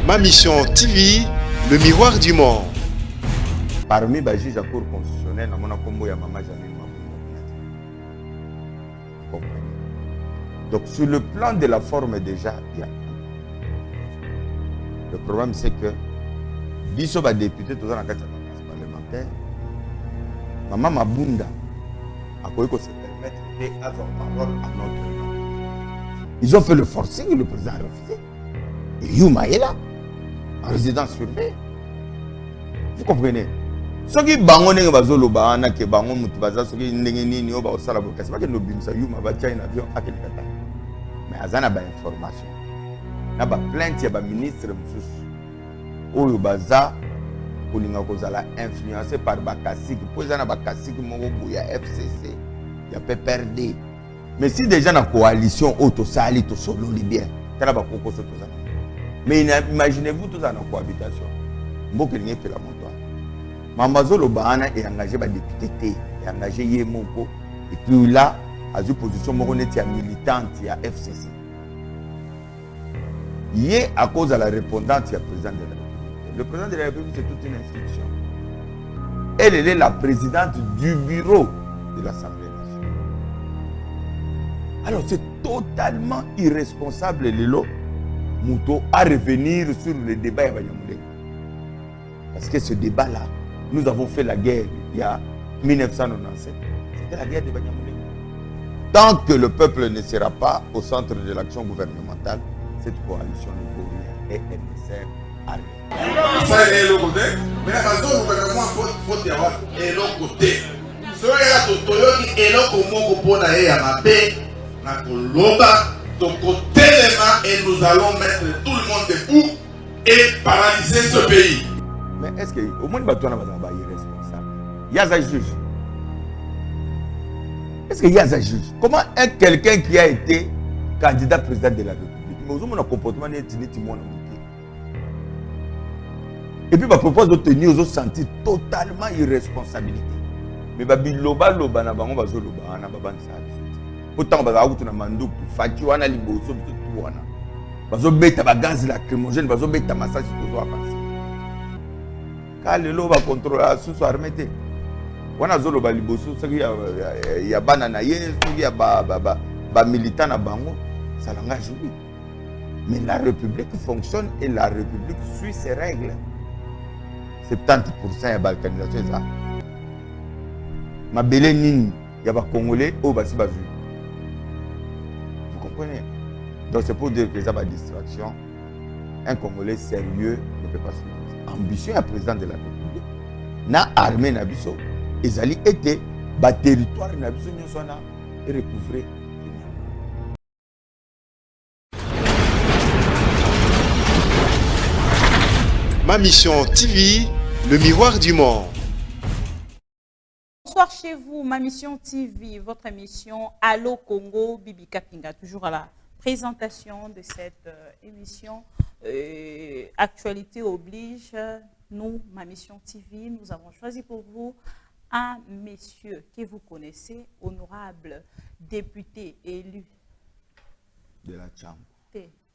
Ma Mission TV, le miroir du monde. Parmi les juges de la Cour constitutionnelle, on a combo ya Maman Jamil Maboum. Donc sur le plan de la forme déjà, il y a. Le problème c'est que biso ba député tous dans la carte parlementaire, Maman Mabunda a pu se permettre d'avoir parole à notre nom. Ils ont fait le forcing, le président a refusé. Et Yuma est là, en résidence surveillée. Vous comprenez? Ce qui est bango n'est pas zolo baana que bango mutibaza ce qui n'est ni oba au salabo kasi pas que no bimsa Yuma ba tient un avion à Kenikata. Mais azana ba information. Na ba plainte ya ba ministre mususu. Oyo baza kolinga kozala influencé par ba kasiki. Poza na ba kasiki moko boya FCC. Ya PPRD. Mais si déjà na coalition auto sali to solo libyen. Kala ba koko so tozana. Mais imaginez-vous tous en cohabitation. Mboke n'y fait la montoire. Mamazolo Bahana est engagé par député, est engagé Yemoko. Et puis là, à une position militante, il y a FCC. Il est à cause de la répondante, il y a le président de la République. Le président de la République, c'est toute une institution. Elle est la présidente du bureau de l'Assemblée nationale. Alors c'est totalement irresponsable, Lelo Mouto, à revenir sur le débat à Banyamulé. Parce que ce débat-là, nous avons fait la guerre il y a 1997. C'était la guerre de Banyamulé. Tant que le peuple ne sera pas au centre de l'action gouvernementale, cette coalition ne vaut rien et elle ne sert à rien. Ça, est l'autre côté. Mais la zone gouvernement, il faut y avoir l'autre côté. Ce qui est l'autre côté, pour la paix, la Coloba. Donc, et nous allons mettre tout le monde debout et paralyser ce pays. Mais est-ce qu'au moins, il y a irresponsable? Il y a un juge. Est-ce qu'il y a un juge? Comment est quelqu'un qui a été candidat président de la République? Mais aujourd'hui, mon comportement n'est pas et puis, je propose de tenir aux autres sentir totalement irresponsabilité. Mais je loba na bango bazo loba na baban sa. Pourtant, on va na mandou faki wana liboso tout wana. Bazo beta ba gaz lacrymogène, bazo beta massage tout avancer. Quand le lo va contrôler sous armée té. Wana zolo ba liboso ce qui ya banana ye, ce qui ya ba militant na bango, ça l'engage lui. Mais la République fonctionne et la République suit ses règles. 70% ya balkanisation ça. Ma belle nini ya ba congolais au basi bazu. Vous comprenez? Donc c'est pour dire que ça va distraction. Un Congolais sérieux ne peut pas suivre. Ambitieux à président de la République. Na armée na biso, ezali été ba territoire na biso nyonso na et recouvrer. Ma Mission TV, le miroir du monde. Bonsoir chez vous, Ma Mission TV, votre émission Allo Congo, Bibi Kapinga, toujours à la présentation de cette émission. Actualité oblige, nous, Ma Mission TV, nous avons choisi pour vous un monsieur que vous connaissez, honorable député élu. De la Chambre.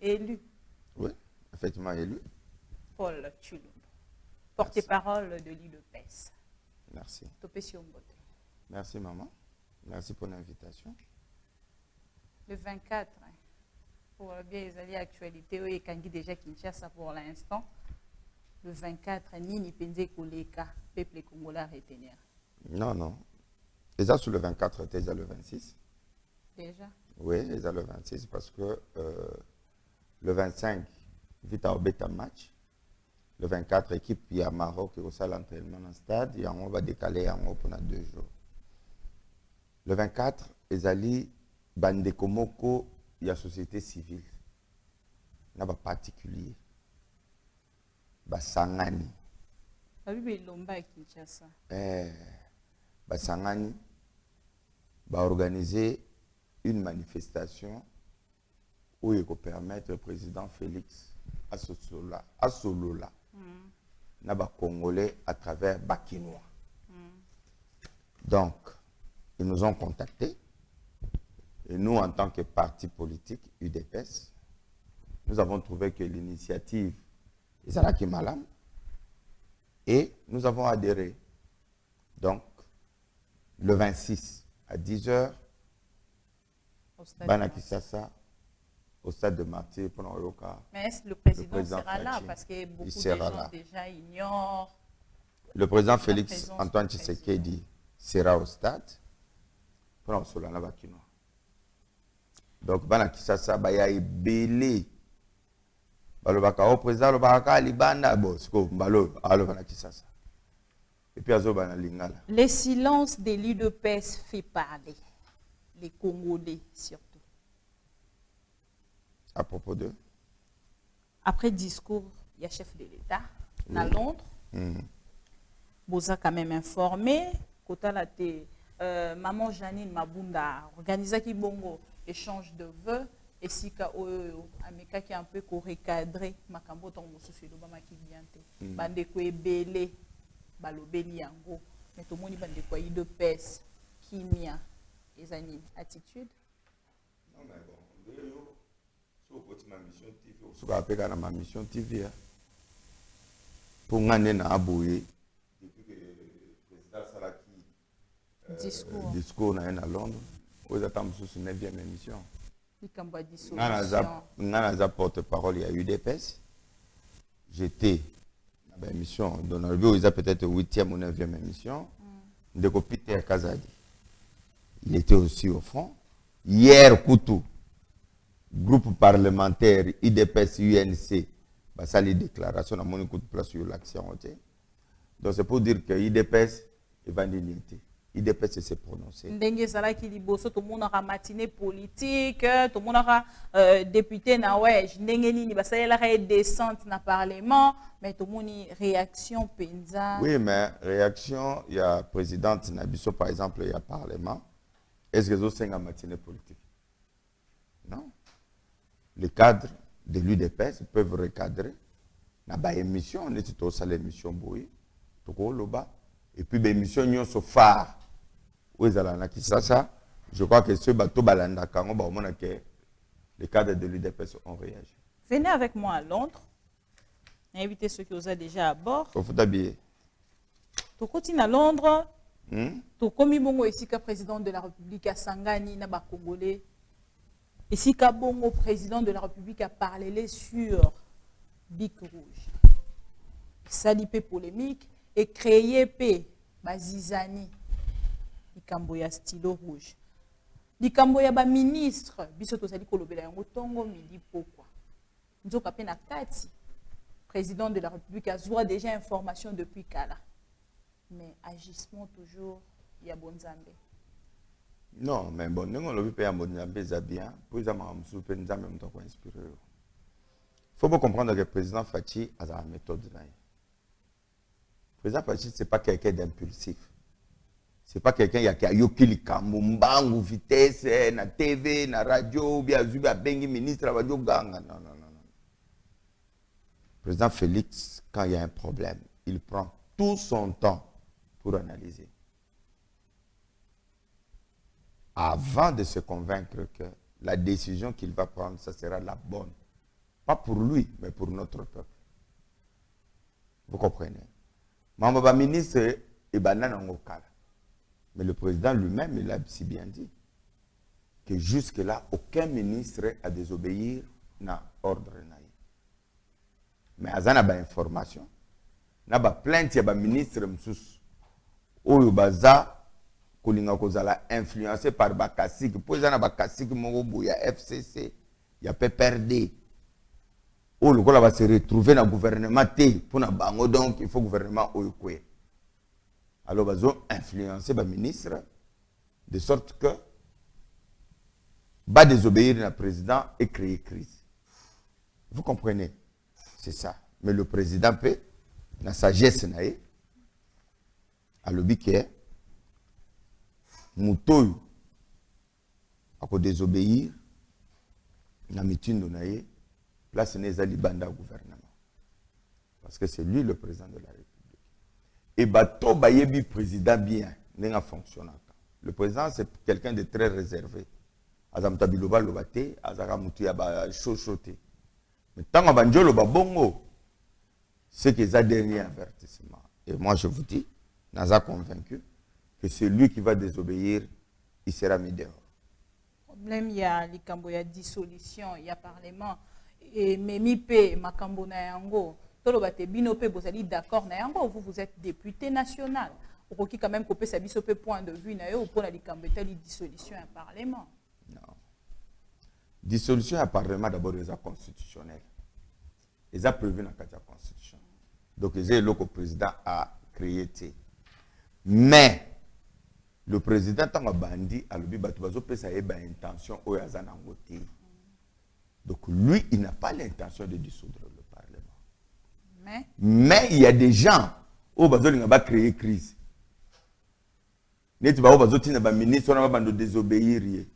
Élu. Oui, effectivement élu. Paul Tshilombo, porte-parole de l'IDPS. Merci. Merci maman. Merci pour l'invitation. Le 24, pour bien les alliés actualité, et Kangi déjà Kinshasa pour l'instant. Le 24, Nini Pende Koleka, peuple congolais retenir. Non, non. Déjà sur le 24, déjà le 26. Déjà? Oui, déjà le 26 parce que le 25, Vita Obeta match. Le 24, équipe, il y a Maroc qui reçoit l'entraînement dans le stade. Et on va décaler pendant 2 jours. Le 24, Ezali, Bandekomoko, il y a société civile. Il y a des particuliers. Basangani. Basangani va organiser une manifestation où il peut permettre au président Félix à Solola. Naba Congolais à travers Bakinois. Donc, ils nous ont contactés. Et nous, en tant que parti politique, UDPS, nous avons trouvé que l'initiative Ezalaki malam. Et nous avons adhéré. Donc, le 26 à 10h, Bana Kisasa, au stade de Martyr, pour Oyoka. Mais est-ce que le président sera là? Fachi, Parce que beaucoup de sera gens là. déjà ignorent. Le président la Félix présence Antoine du Tshisekedi sera au stade. Pour Solana Bakino. Donc, Bana Kisasa, Baya est belé. Balobaka au président, Balobaka Libanda, Bosko, Balo, Alo Bana Kisasa. Et puis, Azo Bana Lingala. Le silence des l'UDPS fait parler. Les Congolais surtout. À propos de. Après discours, il y a chef de l'État à Londres. Boza quand même informé. Kota la te, maman Janine Mabunda organisé qui bongo échange de vœux. Et si ka oyo ameka qui un peu recadré makambo ton mosusu do bama ki biante. Bande ko ebele balobeli yango. Mais tout le monde bande ko de pes kimia ezani attitude. Non mais bon, ma mission TV, ce qu'on appelle ma mission TV. Pour gagner na aboué depuis que le président Salaki discours na à Londres, vous attendez sur 9e émission. Nana porte-parole, il y a eu des PES. J'étais dans l'émission, dans le peut-être 8e ou 9e émission. De Peter Kazadi. Il était aussi au front. Hier, Koutou, groupe parlementaire IDPS UNC, ça les déclarations à mon coup de place sur l'action. Donc c'est pour dire que IDPS est vandalité. IDPS s'est prononcé. Ndenge zala ki liboso to mona ka matinée politique, to mona ka député na ouais, ndenge nini ba salela ka descente na parlement, mais to moni réaction penza. Oui, mais réaction, il y a présidente Nabiso par exemple, il y a parlement. Est-ce que c'est une matinée politique? Non. Les cadres de l'UDPS peuvent recadrer. Na ba émission, on est tout ça l'émission boy. To ko loba et puis l'émission nyon so phare. Je crois que ce bateau balanda kango ba omona que les cadres de l'UDPS ont réagi. Venez avec moi à Londres. Invitez ceux qui osent déjà à bord. Il faut t'habiller. Tu continues à Londres. Tu commis bongo ici que président de la République à Sangani na ba Congolais. Ici que bongo président de la République a parlé sur Bic Rouge. Salipé polémique et créé P Bazizani. Likambo ya stylo rouge. Likambo ya ba ministre biso tozali kolobela yango tongo midi pourquoi. Nzoka pe na kati président de la République a zoa déjà information depuis kala. Mais agissement toujours ya bonzambe. Non, mais bon, nous on le peut ya bonzambe za bien, pour ça ma msu pe nzambe mto ko inspirer. Faut bien comprendre que le président Fachi a sa méthode là. Le président Fachi c'est pas quelqu'un d'impulsif. C'est pas quelqu'un qui a yoki likambo mbangu vitesse na TV na radio bien zubi a bengi ministre a radio ganga non. Le président Félix, quand il y a un problème, il prend tout son temps pour analyser. Avant de se convaincre que la décision qu'il va prendre, ça sera la bonne. Pas pour lui, mais pour notre peuple. Vous comprenez? Mamba ministre et banana ngokala. Mais le président lui-même, il a si bien dit que jusque-là, aucun ministre a désobéir à l'ordre. Mais il y a des informations. Il y a des plaintes, il y a des ministres qui sont influencés par Bakassi. Pour les Bakassi, il y a FCC, il y a PPRD. Il va se retrouver dans le gouvernement. Donc, il faut le gouvernement. Alors, ils ont influencé les ministres de sorte que va désobéir le président et créer crise. Vous comprenez? C'est ça. Mais le président peut, dans sa sagesse, à l'objet Moutoy a désobéir, na mitin nae, place n'est banda au gouvernement. Parce que c'est lui le président de la République. Et bato bayebi président bien, n'est fonctionne. Le président c'est quelqu'un de très réservé. Azam tabiloba lobate, azara mutu ya ba chochote. Mais tant que banjolo ba bongo, c'est que ça dernier avertissement. Et moi, je vous dis, Naza convaincu que celui qui va désobéir, il sera mis dehors. Problème, il y a les dissolution, il y a parlement. Et Memipe, Makambo na yango, tolobate binope, vous allez d'accord na yango, vous êtes député national. Au qui quand même couper sa bisope point de vue na yo pour la likambetali dissolution un parlement. Non. Dissolution à parlement d'abord les constitutionnels. Ils ont prévu dans la constitution. Donc le président a créé. Mais le président tant que bandi a le intention au donc lui il n'a pas l'intention de dissoudre le parlement. Mais il y a des gens au bazoli va créer crise. Neti ba bazoti na ba ministre na ba désobéir.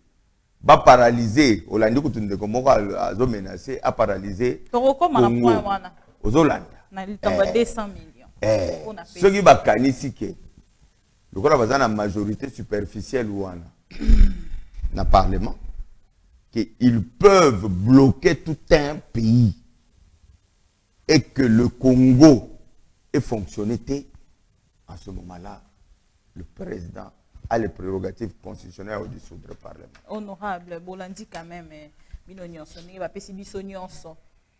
Va paralyser Hollande kutunde ko moko azo menacer à paralyser. Toroko na point wana. Ozolanda. Na litamba 200 millions. Ceux qui ba kanisi ke lokola baza na majorité superficielle wana na parlement qu'ils peuvent bloquer tout un pays et que le Congo ait fonctionné en ce moment-là, le président a les prérogatives constitutionnelles au dissoudre le Parlement. Honorable, Bolandi quand même,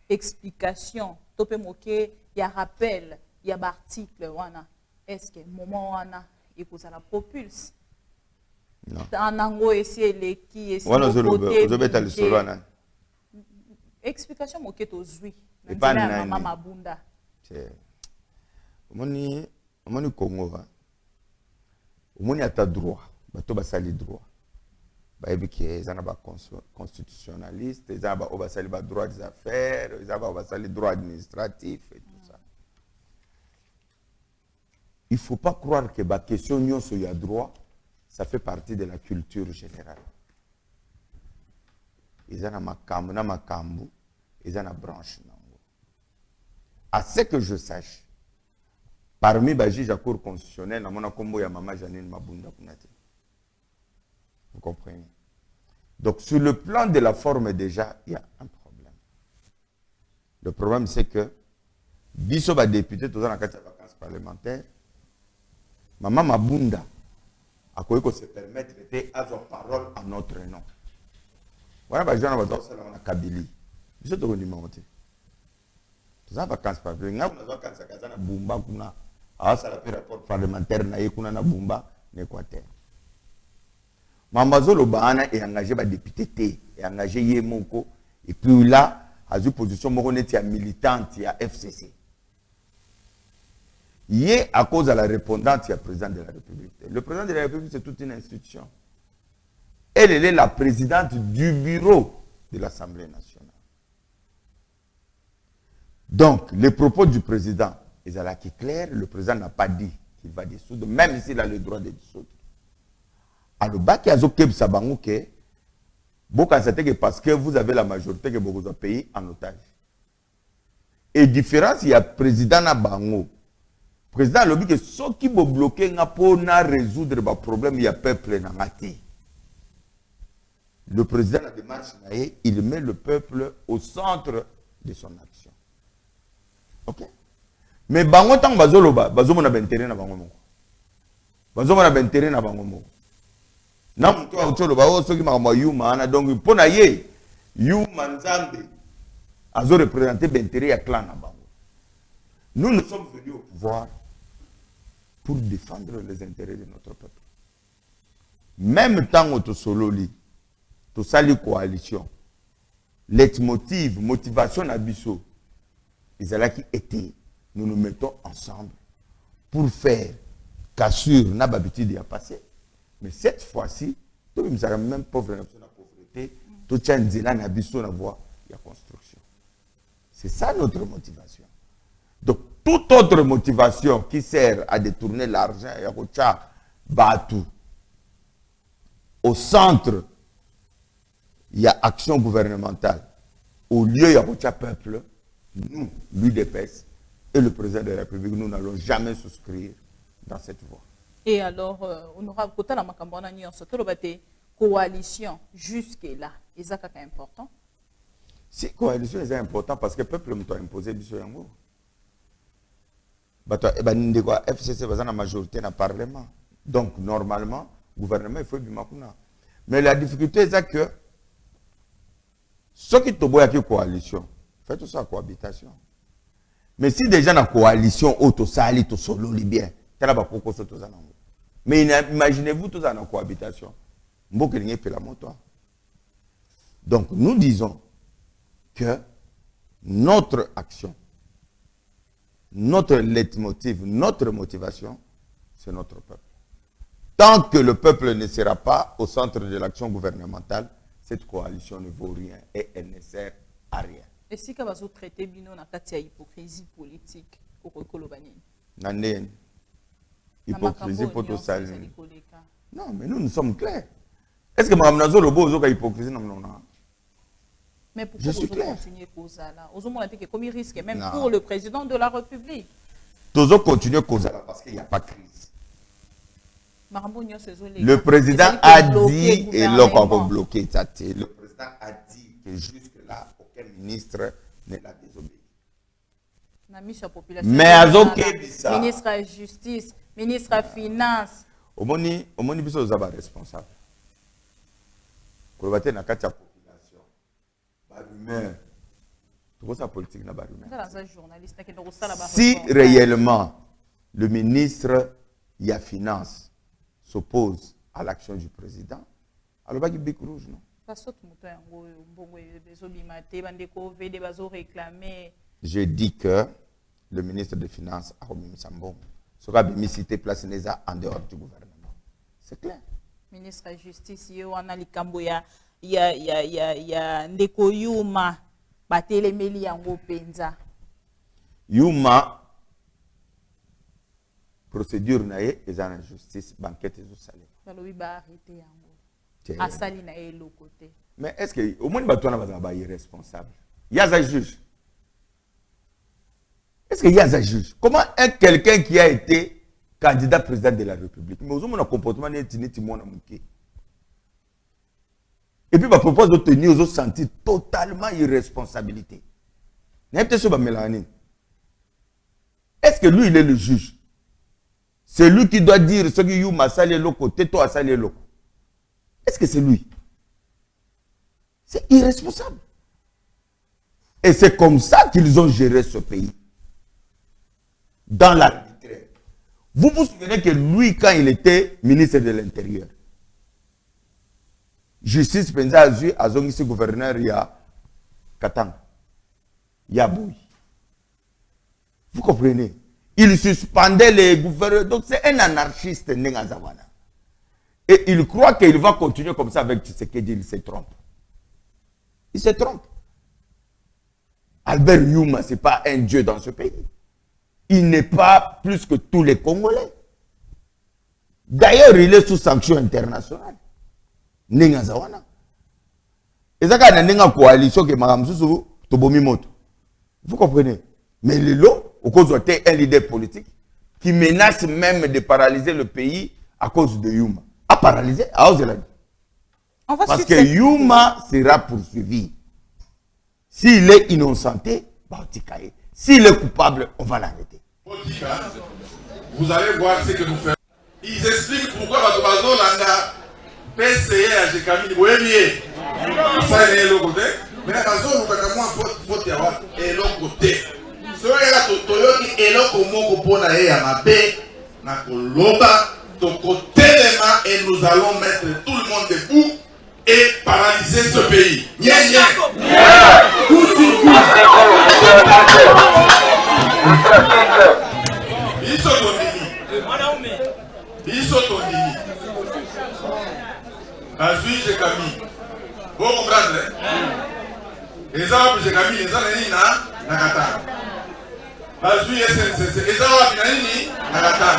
explication, topé moqué, il y a rappel, il y a article, est-ce que moment wana il faut ça la propulse? Non. En ango essayer qui est explication moqué to zui. Et pas maman mabunda. Omoni Congo va. Omoni a ta droit, bato basali droit. Ba ebiki ezana ba constitutionnaliste, ezana ba obasali ba droit des affaires, ezana ba obasali droit administratif et tout ça. Il ne faut pas croire que la question de y a droit, ça fait partie de la culture générale. Ils ont ma makambu, ils ont une branche. À ce que je sache, parmi les juges à cour constitutionnelle, il y a maman Janine Mabunda. Vous comprenez? Donc, sur le plan de la forme, déjà, il y a un problème. Le problème, c'est que, biso ba député, tous dans la vacances parlementaires, Maman Mabunda a quoi se permettre de avoir parole en notre nom. Voilà, les gens ont la Kabylie. Ils sont devenus montés. Tous en vacances parlementaires. Nous avons vacances à Bumba, kuna. Ah, ça a rapport parlementaire na yekuna na Bumba, n'Équateur. Mambazo Lobana est engagé par député T, est engagé Yemoko, et puis là, à une position militante, il y a FCC. Il est à cause de la répondante, il y a le président de la République. Le président de la République, c'est toute une institution. Elle est la présidente du bureau de l'Assemblée nationale. Donc, les propos du président, ils sont là qui clair, le président n'a pas dit qu'il va dissoudre, même s'il a le droit de dissoudre. Alors, il y a parce que vous avez la majorité que vous avez payé en otage. Et différence, il y a le président Nabango. Le président a dit que ceux qui vont bloquer pour résoudre le problème, il y a peuple dans la terre. Le président la démarche, il met le peuple au centre de son action. Ok? Mais bango tant bazoloba, bazomona bentéré na bango. Bazomona bentéré na bango. Na muto autsoloba o soki makama yuma ana donc pona ye yuma nzambe azo représenter bentéré ya clan na bango. Nous sommes venus au pouvoir pour défendre les intérêts de notre peuple. Même tant que Sololi, tout ça, les coalitions, leitmotiv, motivation à Bissot, ils allaient qui étaient, nous nous mettons ensemble pour faire cassure, n'a pas l'habitude d'y passer. Mais cette fois-ci, tout le monde même pauvre nation la pauvreté, tout le monde n'a Bissot na voie, il y a construction. C'est ça notre motivation. Donc, toute autre motivation qui sert à détourner l'argent et à Batou, au centre, il y a action gouvernementale. Au lieu, il y a le peuple. Nous, l'UDPS et le président de la République, nous n'allons jamais souscrire dans cette voie. Et alors, honorable Kota la Makambona Nyonso, coalition jusque-là, est-ce que c'est important? Si coalition est important parce que le peuple nous a imposé Bissot Yango. FCC est la majorité dans le Parlement. Donc, normalement, le gouvernement, il faut du Makuna. Mais la difficulté, c'est que ceux qui ont une coalition, faites tout ça en cohabitation. Mais si déjà dans la coalition, autosali, tout solo, bien, mais imaginez-vous tout ça en cohabitation. Donc, nous disons que notre action, notre leitmotiv, notre motivation, c'est notre peuple. Tant que le peuple ne sera pas au centre de l'action gouvernementale, cette coalition ne vaut rien et elle ne sert à rien. Et si vous avez traité de hypocrisie politique au Kolobani? Hypocrisie pour tout ça. Non, mais nous sommes clairs. Est-ce que Mme Nazo Lobo a hypocrisie? Non. Mais pourquoi vous continuez cause là? Vous avez comme il risque même pour le président de la République. Vous continuez cause là parce qu'il n'y a pas de crise. Le président a dit et l'on va bloquer ça. Le président a dit que jusque-là, aucun ministre ne l'a désobéi. Mais à ministre de la Justice, ministre de la Finance. Au moins, vous êtes responsable. Pour la population, si réellement le ministre de la Finance s'oppose à l'action du président, alors il y a un bic rouge, non? J'ai dit que le ministre des Finances a remis Sambon sera cité place Neza en dehors du gouvernement. C'est clair. Ministre de la Justice, il y a Ndeko Yuma, Batelemeli Yango Penza. Yuma, procédure nae, et en justice, banquette et tout ça. Mais est-ce que au moins il est responsable? Il y a un juge. Est-ce qu'il y a un juge? Comment quelqu'un qui a été candidat président de la République, mais aujourd'hui, mon comportement n'est pas et puis, je propose de tenir aux autres sentir totalement irresponsabilité. Est-ce que lui, il est le juge? C'est lui qui doit dire ce que Yuma salé loko, Teto a salé loko. Est-ce que c'est lui? C'est irresponsable. Et c'est comme ça qu'ils ont géré ce pays. Dans l'arbitraire. Vous vous souvenez que lui, quand il était ministre de l'Intérieur, Justice Penza Azui, Azongisi gouverneur, il y a Katang, il y a Bouy. Vous comprenez? Il suspendait les gouverneurs. Donc c'est un anarchiste, Nengazawana. Et il croit qu'il va continuer comme ça avec Tshisekedi, il se trompe. Il se trompe. Albert Yuma, ce n'est pas un dieu dans ce pays. Il n'est pas plus que tous les Congolais. D'ailleurs, il est sous sanction internationale. Nengazawana. Et ça, il y a une coalition qui est Tobomi Moto. Vous comprenez? Mais le lot, au cause d'un leader politique qui menace même de paralyser le pays à cause de Yuma. À paralyser, à Ozelani. Parce que Yuma sera poursuivi. S'il est innocenté, s'il est coupable, on va l'arrêter. Vous allez voir ce que nous faisons. Ils expliquent pourquoi Batobazo Landa PCA à Jekamini. Vous voyez bien. Ça est l'autre côté. Mais la zone où quelqu'un faut avoir est l'autre côté. Ce qui est là, Toyoki est l'autre mot pour na ya mabe na koloba de côté les mains et nous allons mettre tout le monde debout et paralyser ce pays. Nye nye. Coup sur coup. Biso tondini. Azui Jekami. Vous comprenez? Les arbres Jekami, les arbres na Nakata. Azui SNCC. Les arbres Nani Nakata.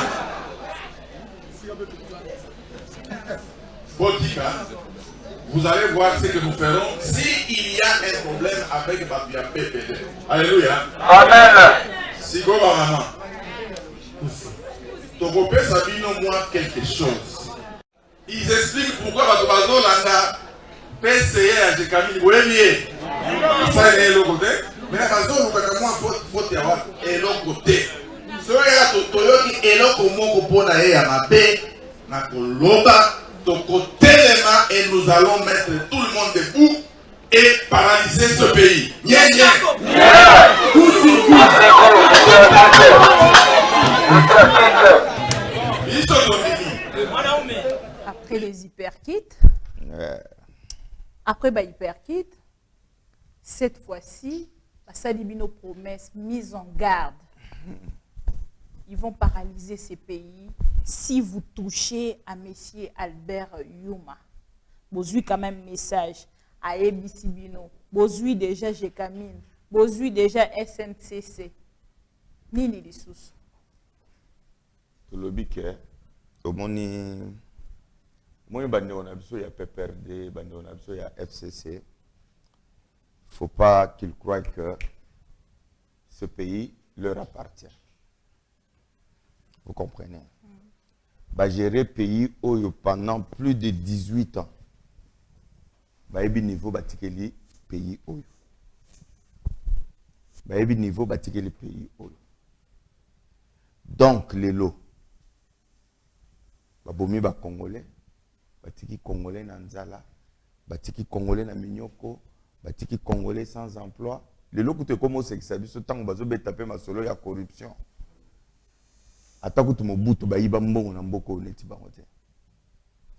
Botika. Vous allez voir ce que nous ferons s'il y a un problème avec Babia PPD. Alléluia. Amen. Si go maman. Tokopé Sabino moi quelque chose. Ils expliquent pourquoi Batobazo Landa PCA à Jekamini. Vous voyez ça est l'autre côté. Mais la zone où moi faut avoir et l'autre côté. Ce qui est là, toyoki eloko moko pona ye ya mabe na koloba tokotelema et nous allons mettre tout le monde debout et paralyser ce pays. Nye nye. Après les hyperkits, après les hyperkits, cette fois-ci, ça dit nos promesses mises en garde. Ils vont paralyser ces pays si vous touchez à Monsieur Albert Yuma. Vous avez quand même message à ABC Bino. Vous avez déjà Jekamine. Vous avez déjà SNCC. Nini les sous. Le lobby que au moni bande on a besoin ya PPRD, bande on a besoin ya FCC. Faut pas qu'ils croient que ce pays leur appartient. Vous comprenez? Bah gérer pays pendant plus de 18 ans. Bah ebi niveau batikeli pays oyo. Bah ebi niveau batikeli pays oyo. Donc les lots. Bah bomi ba congolais, batiki congolais na nzala, batiki congolais na minyoko, batiki congolais sans emploi. Les lots coûtent comme c'est que ça dit ce temps bazo betaper ma solo ya corruption. Vous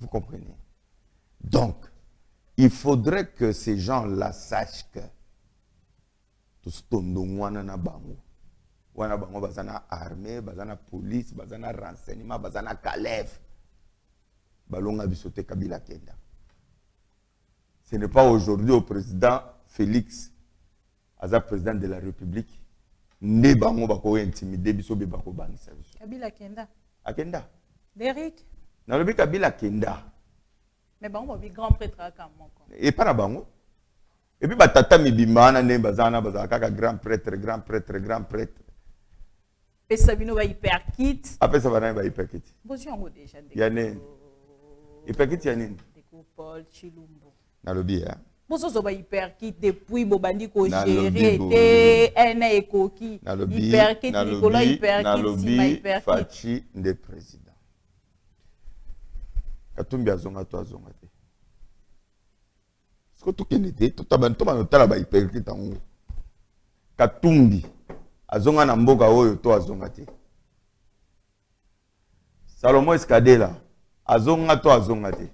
comprenez? Donc, il faudrait que ces gens-là sachent que tout ce na bango. Wana bango bazana armée, bazana police, bazana renseignement, bazana calef. Balonga bisote Kabila Kenda. Ce n'est pas aujourd'hui au président Félix, Aza président de la République, ne bango bako intimider biso be bako bangisa biso. Kabila Kenda. Akenda. Derrick. Na lobi Kabila Kenda. Mais bango bi grand prêtre aka moko. Et pas na bango. Et puis batata mibimba na ne bazana bazaka grand prêtre, grand prêtre, grand prêtre. Et Sabino va hyperkit. Après ça va na ba hyperkit. Bosi on déjà. Yane. Hyperkit yanine. Deko Paul Chilumbo. Na lobi hein. Boso ba hyperkit depuis bobandi ko gérer té ene ekoki. Hyperkit Nicolas hyperkit si ma hyperkit. Fachi nde président. Katumbi azonga to azonga te. Siko to kenete to tabanto manotala ba hyperkit tango. Katumbi azonga na mboka oyo to azonga te. Salomon Escadela azonga to azonga te.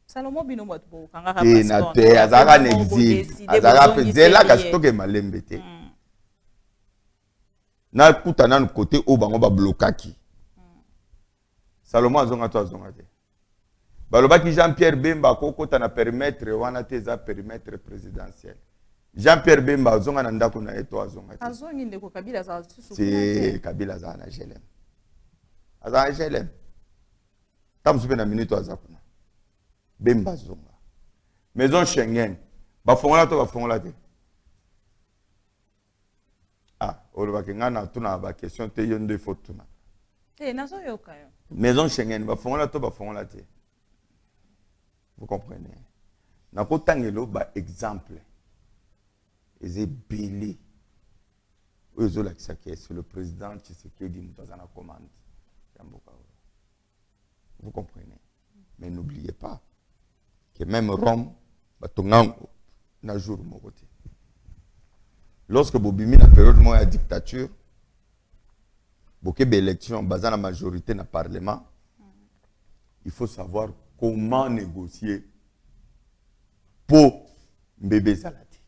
Salomon bino moto bo kanga ka passport. Na te azaka na exil. Azaka pezela kasitoke malembe te. Na kuta na côté o bango ba blokaki. Salomon azonga to azonga te. Balobaki Jean-Pierre Bemba kokota na périmètre wana te za périmètre présidentiel. Jean-Pierre Bemba azonga na ndako na eto azonga te. Azongi ndeko Kabila za susu. C'est Kabila za na GLM. Aza GLM. Tamsupe na minute azakuna. Bemba zonga. Maison Schengen. Bafongola to bafongola te. Ah, olobaki ngana tuna ba question te yonde fotuna. Nazo yoka yo. Maison Schengen bafongola to bafongola te. Vous comprenez? Nako tangelo ba exemple. Eze belé. Ozo la kisaki c'est le président Tshisekedi mutazana commande. Vous comprenez? Mais n'oubliez pas que même Rome, n'a jour mokote. Lorsque Bobimi na période de la dictature, beaucoup d'élections basées sur la majorité dans le Parlement, il faut savoir comment négocier pour bébé salati,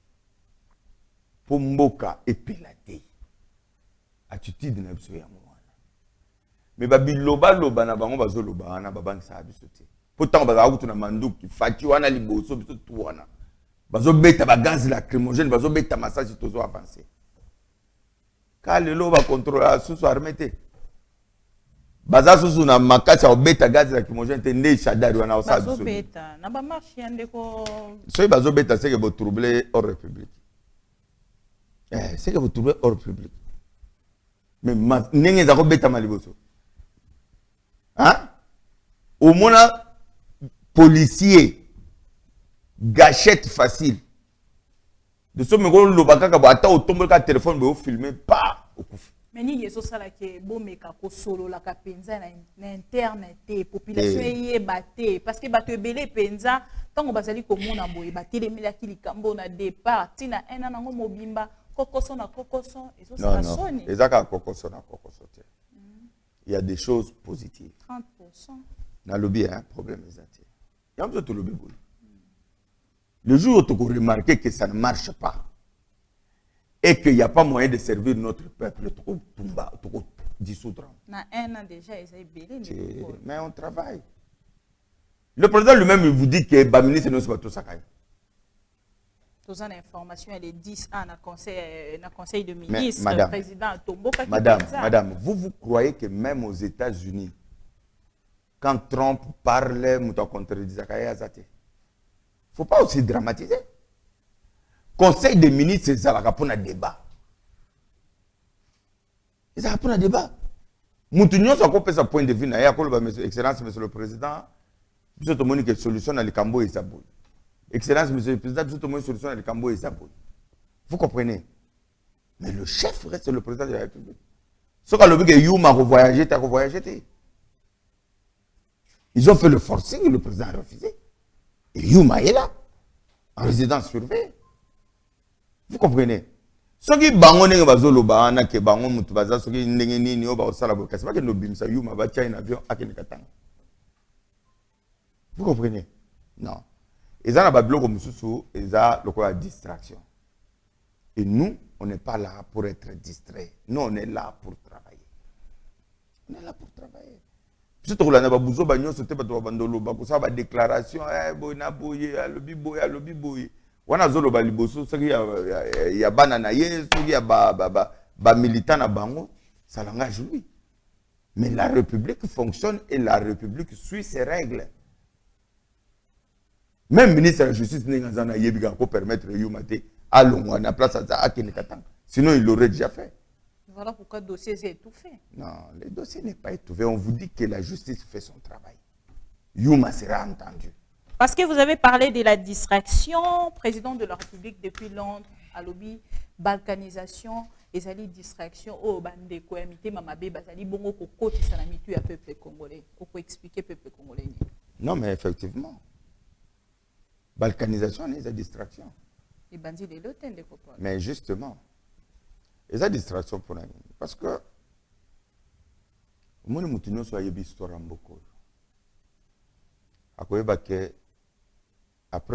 pour mboka epelate. Attitude na biso ya mwana. Mais babiloba loba na bango bazoloba na babangisa bisote. Pourtant bazaka kutuna manduki fati wana liboso biso tu wana. Bazobeta ba gaz lacrymogène, bazobeta massage tozo avancer. Ka lelo ba contrôler susu armete. Baza susu na makasi obeta gaz lacrymogène te ne shadari wana osa biso. Bazobeta na ba marche yandeko. So bazobeta c'est que vous troubler hors république. C'est que vous troubler hors république. Mais nenge za kobeta maliboso. Hein? Au moins policier gâchette facile. De ce moment où le bakaka ba ata o tomber ka téléphone be o filmer pas au coup. Mais ni yeso sala ke bomeka ko solo la ka penza na interne te population ye baté parce que bato ebele penza tango bazali ko mona boye batele milaki likambo na départ tina ena nango mobimba kokoso na kokoso ezo sala soni. Ezaka kokoso na kokoso te. Il y a des choses positives. 30%. Na lobby un problème ezati. Yamzo to lobby boy. Le jour où tu remarques que ça ne marche pas et qu'il n'y a pas moyen de servir notre peuple, tu peux dissoudre. Na un an déjà, ils ont belé. Mais on travaille. Le président lui-même il vous dit que le ministre ne pas tout ça. Tous en information, elle est 10 ans dans le conseil de ministre, madame, président Tombo. Madame, vous croyez que même aux États-Unis, quand Trump parle, il contredit Zakaria Azate. Il ne faut pas aussi dramatiser. Conseil des ministres, c'est ça pour un débat. C'est ça pour un débat. Moutounion, ça peut sa point de vue. Excellence, monsieur le président, vous avez une solution dans le Cambo et Saboui. Excellence, monsieur le président, vous avez une solution dans le Cambo et Saboui. Vous comprenez? Mais le chef reste le président de la République. Ce qu'on a dit que Youma a revoyagé, ils ont fait le forcing, le président a refusé. Et Youma est là, en résidence surveillée. Vous comprenez? Ce qui est bango n'est pas zolo baana ke bango mutubaza ce qui n'est ni oba osala boka c'est pas que no bimsa Youma va tirer un avion à Kenekatang. Vous comprenez? Non. Et ça n'a pas bloqué mususu et ça le quoi distraction. Et nous on n'est pas là pour être distrait. Nous on est là pour travailler. On est là pour travailler. Surtout que l'on a besoin de nous c'était pas de bandolo ba ça ba déclaration boy na boy alobi boy wana zolo ba liboso soki ya banana ye soki ya ba militant na bango ça l'engage lui. Mais la République fonctionne et la République suit ses règles. Même ministre de la Justice n'engazana yebiga ko permettre Youmate à l'ongwana place à Kenekatang. Sinon il l'aurait déjà fait. Voilà pourquoi le dossier est étouffé. Non, le dossier n'est pas étouffé. On vous dit que la justice fait son travail. Youma sera entendu. Parce que vous avez parlé de la distraction, président de la République depuis Londres, à lobby, balkanisation, et ça dit distraction, oh, bande quoi, mité mamabé, basali bongo koko, qui s'en a mis à peuple congolais. Pourquoi expliquer peuple congolais? Non, mais effectivement, balkanisation, c'est la distraction. Les bandits de l'automne, des copains. Mais justement, et ça distraction pour nous. Parce que, au moins, nous avons une histoire beaucoup. Après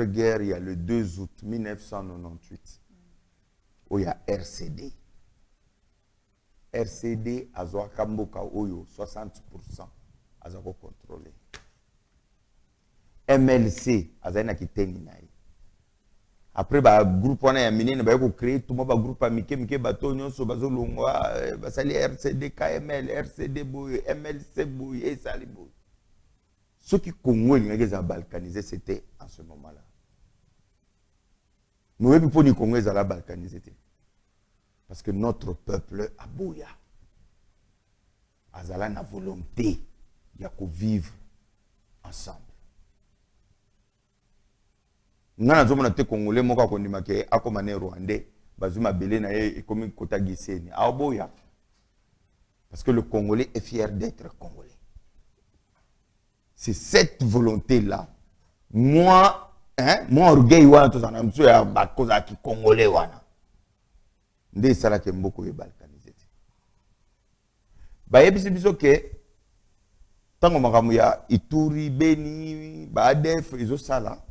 guerre, il y a le 2 août 1998, où il y a RCD. RCD a Kamboka Oyo, 60% a contrôlé. MLC a Kiteni. Après le groupe on a miné na ba ko créer tout le monde groupe amike bato nyonso bazolongwa basali RCD KML RCD boy MLC boy et sali boy. Ce qui Congo les a balkanisé c'était en ce moment-là. Nous même pour ni Congo les a balkanisé parce que notre peuple a bouya. Azala na volonté de vivre ensemble. Ngana zomona te congolais moko akondima ke akomane rwandais bazuma belé na ye comme kota giseni aboya parce que le congolais est fier d'être congolais. C'est cette volonté là moi orgueil wana to sana mso ya bakoza ki congolais wana nde sala ke mboko ye balkanisé ba yebisi biso ke tango makamu ya Ituri Beni ba ADF izo sala.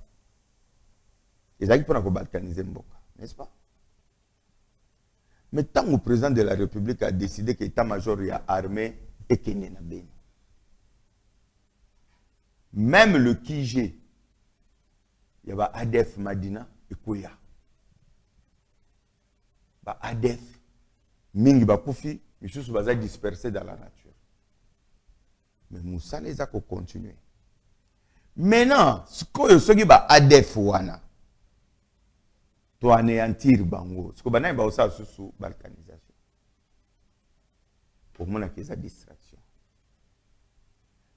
Ils ont pour balkaniser Mboka, n'est-ce pas? Mais tant que le président de la République a décidé que l'état-major est armé et qu'il est Beni. Même le Kigé, il y a ADF Madina et Kouya. ADF, Mingi Bakoufi, ils sont dispersés dans la nature. Mais Moussa les a continué. Maintenant, ce qui est ADF Wana, to anéantir bango. Ce que bana ba osa sous balkanisation. Pour moi, c'est une distraction.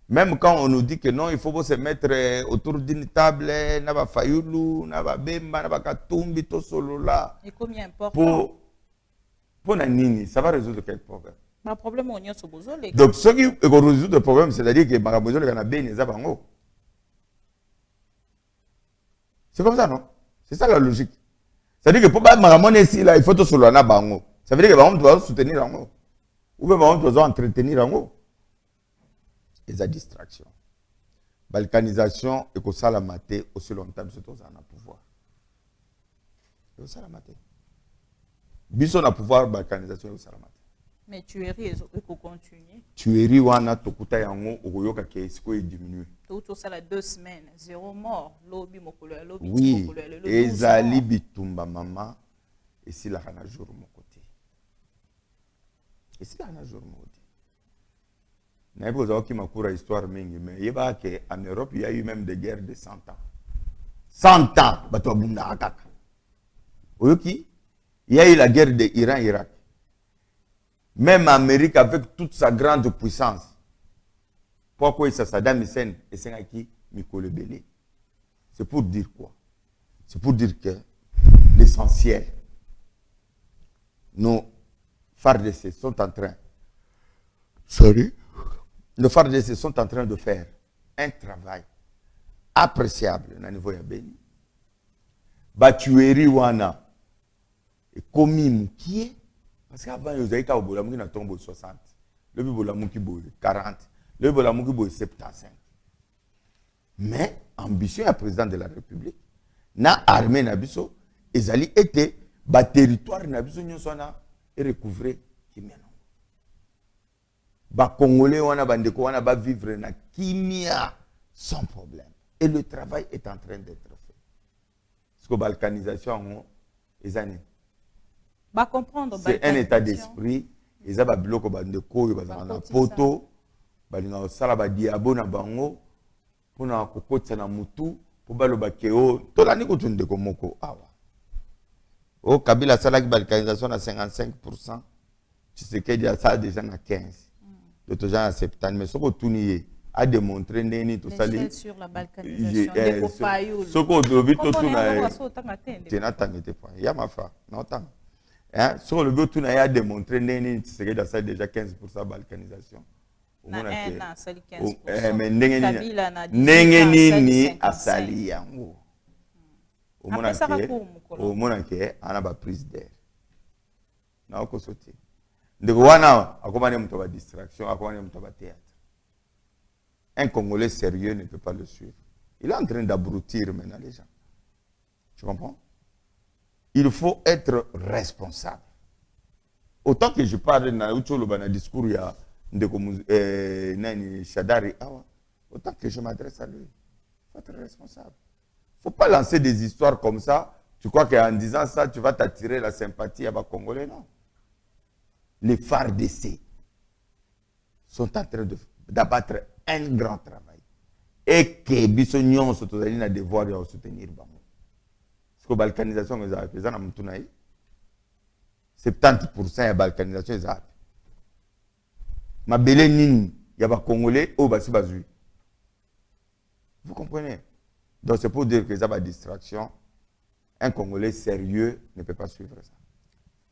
Même quand on nous dit que non, il faut se mettre autour d'une table, na ba fayulu, na ba bemba, na ba katumbi, to solo là. Et combien important? Pour na nini, ça va résoudre quel problème? Ba problème on y a sobozo les. Donc ce qui résout le problème, c'est-à-dire que Marabozo le Canada les abango. C'est comme ça, non? C'est ça la logique. C'est-à-dire que pour Maramon ici là, il faut tout sur bango. Ça veut dire que Maramon doit soutenir bango. Ou bien Maramon doit entretenir bango. Et la distraction. Balkanisation et que ça la maté aussi longtemps que tout ça a pouvoir. Et ça la maté. Biso na pouvoir balkanisation et ça la maté. Mais tuerie et qu'on continue. Tuerie wana tokuta yango okoyoka ke siko diminue. Tout ça la 2 semaines, 0 mort, lobby mokolo lobby oui, ezali bitumba mama et si la kana jour mon côté. Et si la kana jour mon côté. Na ibo za ki makura histoire mingi mais yeba ke en Europe il y a eu même des guerres de 100 ans. 100 ans bato abunda akaka. Oyoki, il y a eu la guerre de Iran-Irak. Même Amérique avec toute sa grande puissance. Pourquoi ça Saddam Hussein et Sengaki Mikolo Belé? C'est pour dire quoi? C'est pour dire que l'essentiel, nos FARDC sont en train, nos FARDC sont en train de faire un travail appréciable au niveau de Béni. Batueri wana et commis moukié. Parce qu'avant, il y a eu un tombe 60, le Bibolamuki 40, le Bibolamuki 75. Mais, ambition à président de la République, na armée Nabiso, ils allaient été, ba territoire Nabiso nyonsona et recouvrer Kimia. Ba Congolais wana bandeko wana ba vivre na Kimia sans problème. Et le travail est en train d'être fait. Parce que balkanisation, les années. C'est un état d'esprit. Ils ont bloqué de quoi na poto, balinga sala ba diabo na bango, pour na kokotsa na mutu, pour baloba keo, to la ni kotunde komoko awa. Oh Kabila sala ki balkanisation à 55%, tu sais qu'il y a ça déjà à 15. D'autres gens à 70, mais ce que tout a démontré neni tout ça sur la balkanisation des Kopayul. Ce que dobi to tout na tena tangete pas. Ya ma fa, non tant. Hein, sur le but, on a démontré que c'est déjà 15% de balkanisation. Mais Nengenini a sali yango. Au moins, on a une prise d'air. On a sauté. Donc, on a une distraction, on a une théâtre. Un Congolais sérieux ne peut pas le suivre. Il est en train d'abrutir maintenant les gens. Tu comprends? Il faut être responsable. Autant que je parle dans le discours, il y a Shadari, autant que je m'adresse à lui. Il faut être responsable. Il ne faut pas lancer des histoires comme ça. Tu crois qu'en disant ça, tu vas t'attirer la sympathie à les Congolais? Non. Les FARDC sont en train d'abattre un grand travail. Et que Bissonion se trouve à devoir de soutenir. Parce que la balkanisation, 70% de la balkanisation est zappé. Ma belle nini, il y a des Congolais au Bassi Bazui. Vous comprenez? Donc c'est pour dire que ça va distraction. Un Congolais sérieux ne peut pas suivre ça.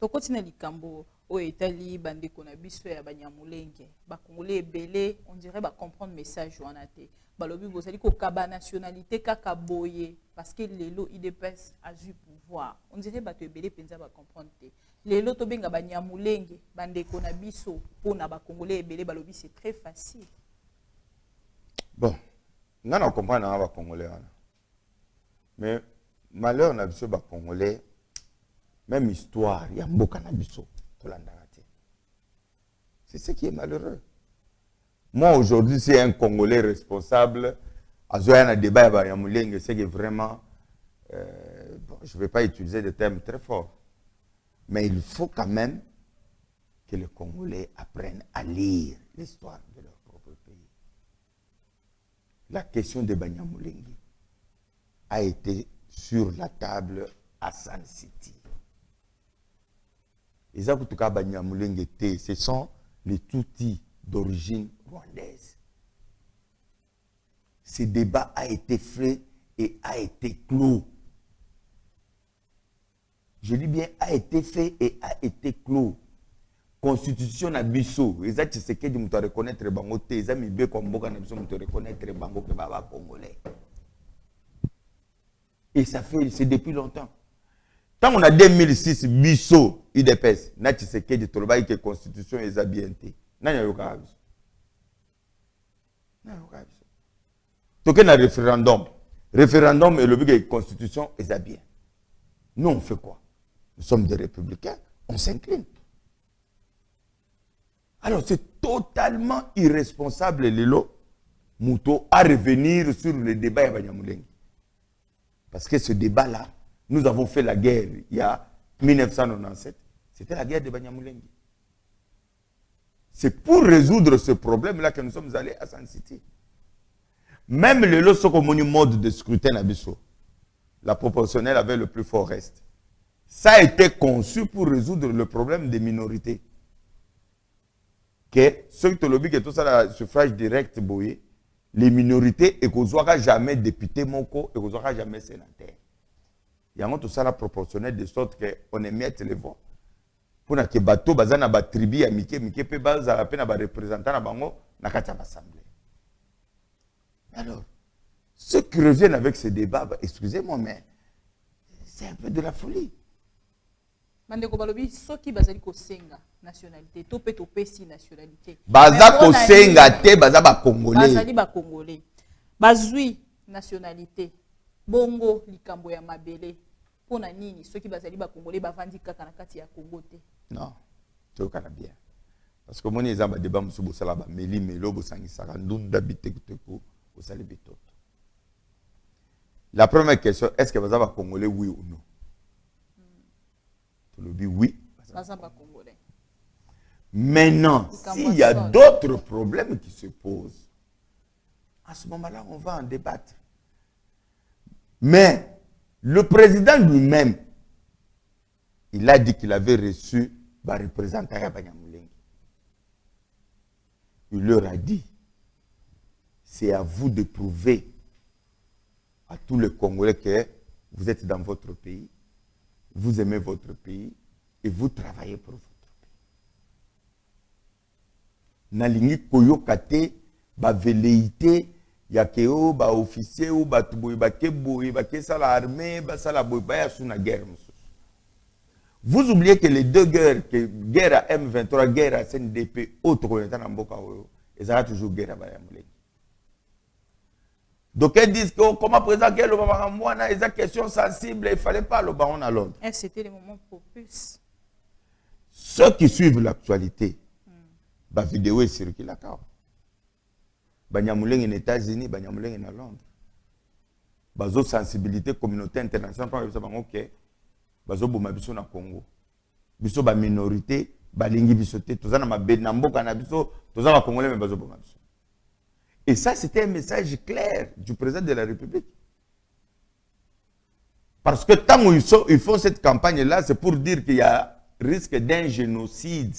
To continue likambo au Italie bande kona biso ya banyamulenge ba Congolais belé on dirait ba comprendre message wana te balobi bozali ko kaba nationalité kaka boye parce que lelo IDPS a eu pouvoir on dirait ba to belé penza ba comprendre te lelo to benga banyamulenge bande kona biso pona ba Congolais belé balobi c'est très facile. Bon on comprend ba Congolais wana mais malheur na biso ba Congolais. Même histoire, il y a un beau cannabiso. C'est ce qui est malheureux. Moi, aujourd'hui, c'est un Congolais responsable. Il y a un débat, c'est que vraiment, bon, je ne vais pas utiliser des termes très forts. Mais il faut quand même que les Congolais apprennent à lire l'histoire de leur propre pays. La question de Banyamulenge a été sur la table à San City. Ce sont les Tutsis d'origine rwandaise. Ce débat a été fait et a été clos. Je dis bien a été fait et a été clos. constitution na biso eza Tshisekedi muto reconnaître bango te eza mibe kwa mboka na biso muto reconnaître bango ke baba congolais. Et ça fait c'est depuis longtemps. Tant on a 2006 biso UDPS na Tshisekedi toloba que constitution eza bien te. Nani yoka biso. Na yoka biso. Toke na référendum. Référendum et le but que constitution eza bien. Nous on fait quoi? Nous sommes des républicains, on s'incline. Alors c'est totalement irresponsable Lelo Mouto à revenir sur le débat de Banyamulenge. Parce que ce débat-là, nous avons fait la guerre il y a 1997. C'était la guerre de Banyamulenge. C'est pour résoudre ce problème-là que nous sommes allés à San City. Même le Sokomoni mode de scrutin à Bissau, la proportionnelle avait le plus fort reste. Ça a été conçu pour résoudre le problème des minorités. Que ceux qui te l'ont dit que tout ça, le suffrage direct, les minorités, et qu'on ne soit jamais député, moko, et qu'on ne soit jamais sénateur. Il y a tout ça la proportionnelle de sorte qu'on émette les voix. Pour que les bateaux, les tribus, les Mike, pe baza la peine à représenter na bango na kati assemblée. Alors, ceux qui reviennent avec ce débat, excusez-moi, mais c'est un peu de la folie. Mandeko balobi soki bazali ko senga nationalité topé si nationalité. Baza ko senga te baza ba congolais. Bazali ba congolais. Bazui nationalité. Bongo likambo ya mabele. Pona nini soki bazali ba congolais bavandi kaka na kati ya Congo te. Non. Tu kana bien. Parce que moni ezamba débat musu bosala ba meli melo bosangisaka ndunda bitekuteko bosali bitoto. La première question, est-ce que baza ba congolais oui ou non? Tu le dis oui. Maintenant, s'il y a d'autres problèmes qui se posent, à ce moment-là, on va en débattre. Mais le président lui-même, il a dit qu'il avait reçu un représentant à Banyamulenge. Il leur a dit, c'est à vous de prouver à tous les Congolais que vous êtes dans votre pays. Vous aimez votre pays et vous travaillez pour votre pays. Nalingi koyokate ba velléité ya keo ba officier ou ba tuboy ba keboy ba kesala armée ba sala boy ba ya suna guerre. Vous oubliez que les deux guerres, que guerre à M23, guerre à CNDP, autre qu'on est en Mboka, et ça a toujours guerre à Banyamulenge. Donc ils disent que comment présenter le Bamamouana, ils ont des questions sensibles, il ne fallait pas le baron à Londres. Et c'était le moment propice. Ceux qui suivent l'actualité, la vidéo est circulée là-bas. Banyamulenge en États-Unis, Banyamulenge en Londres. Bazo sensibilité communauté internationale, ok. Bazo boma biso na Congo. Biso ba minorité, balingi biso te, toza na mabena mboka na biso, toza ba Congolais mais bazo boma biso. Et ça, c'était un message clair du président de la République. Parce que tant qu'ils font cette campagne-là, c'est pour dire qu'il y a risque d'un génocide.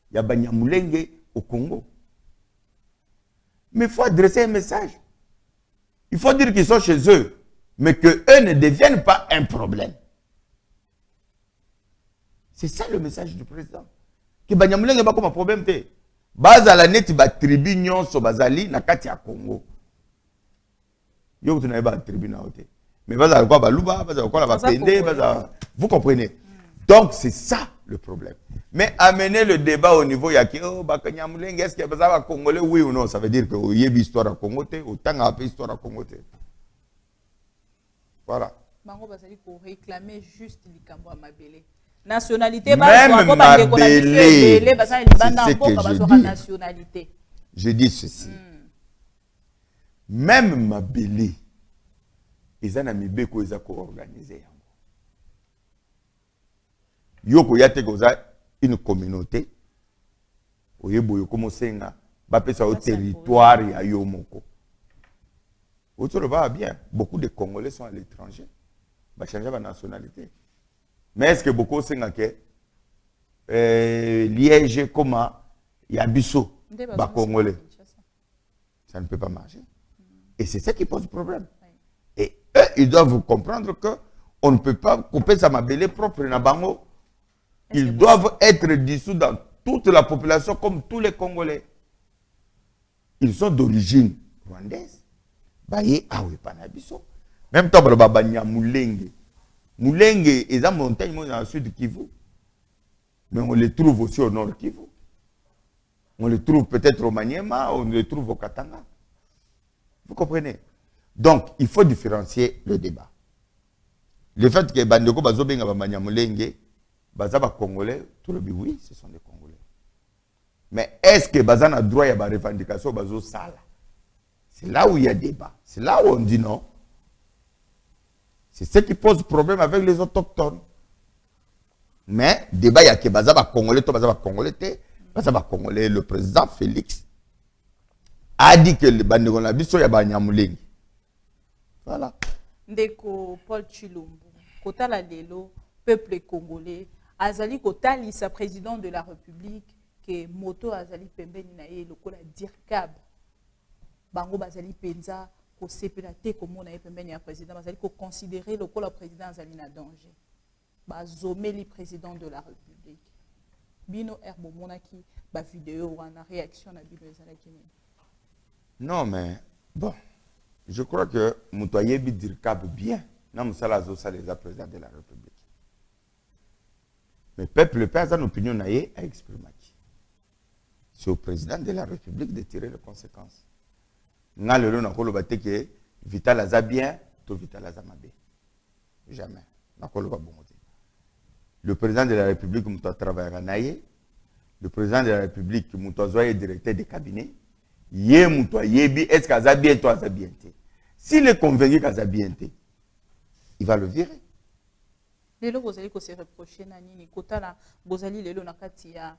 Il y a Banyamulenge au Congo. Mais il faut adresser un message. Il faut dire qu'ils sont chez eux, mais qu'eux ne deviennent pas un problème. C'est ça le message du président. Que Banyamulenge n'est pas comme un problème. Bazala neti ba tribu nyonso bazali na kati ya Congo. Yo tu n'avez pas tribu na ote. Mais bazala quoi baluba, bazala quoi la bapende, bazala. Vous comprenez? Donc c'est ça le problème. Mais amener le débat au niveau yaki oh Banyamulenge est-ce que bazala congolais oui ou non, ça veut dire que il y a une histoire à Congo te, autant a une histoire à Congo te. Voilà. Bango bazali pour réclamer juste likambo à mabele. Nationalité, même Mabélé, nationalité. Je dis ceci. Même Mabélé, ils ont organisé. Yoko yate koza une communauté. Oyebo yoko mosenga, bapesa au territoire ya yomoko. Autour va bien. Beaucoup de Congolais sont à l'étranger. Ba changer la nationalité. Mais est-ce que beaucoup sont que Liège, comment il y a Bissau, Congolais? Ça ne peut pas marcher. Et c'est ça qui pose problème. Et eux, ils doivent comprendre qu'on ne peut pas couper sa mabélé propre na bango. Ils doivent être dissous dans toute la population comme tous les Congolais. Ils sont d'origine rwandaise. Baye, ah oui, pas nabiso. Même temps, Banya Moulenge. Moulenge est dans la montagne, dans le sud de Kivu. Mais on les trouve aussi au nord Kivu. On les trouve peut-être au Maniema, on les trouve au Katanga. Vous comprenez? Donc, il faut différencier le débat. Le fait que Bandeko Bazobenga Banya Moulenge, Bazaba Congolais, tout le monde, oui, ce sont des Congolais. Mais est-ce que Bazan a droit à la revendication Bazo Sala? C'est là où il y a débat. C'est là où on dit non. C'est ce qui pose problème avec les autochtones. Mais débat, il y a que Bazaba Congolais, tout Bazaba Congolais, Bazaba Congolais, le président Félix a dit que le Bandeko Nabiso y a Banyamuleng. Voilà. Ndeko Paul Chilombo, Kota la Lelo, peuple congolais, Azali Kota Lisa, président de la République, que moto Azali Pembeni na ye lokola dirkab. Bango Bazali Penza, ko sepela te komo na ye Pembeni ya président, Bazali ko considérer lokola président Azali na danger. Bazomeli président de la République. Bino Herbo Monaki, ba vidéo wana réaction na bino ezala kini. Non mais bon, je crois que Moutoye bi dirkab bien. Na musala zo ça les président de la République. Mais le peuple a une opinion na ye a exprimé. C'est au président de la République de tirer les conséquences. Nga lelo na kolo bate ke Vital aza bien, to Vital aza mabe. Jamais. Na kolo ba bongo. Le président de la République muto travaillera na ye. Le président de la République muto zoye directeur de cabinet. Ye muto yebi est-ce qu'aza bien to aza bien te. S'il est convaincu qu'aza bien te, il va le virer. Lelo bozali ko se reprocher na nini kota la bozali lelo na kati ya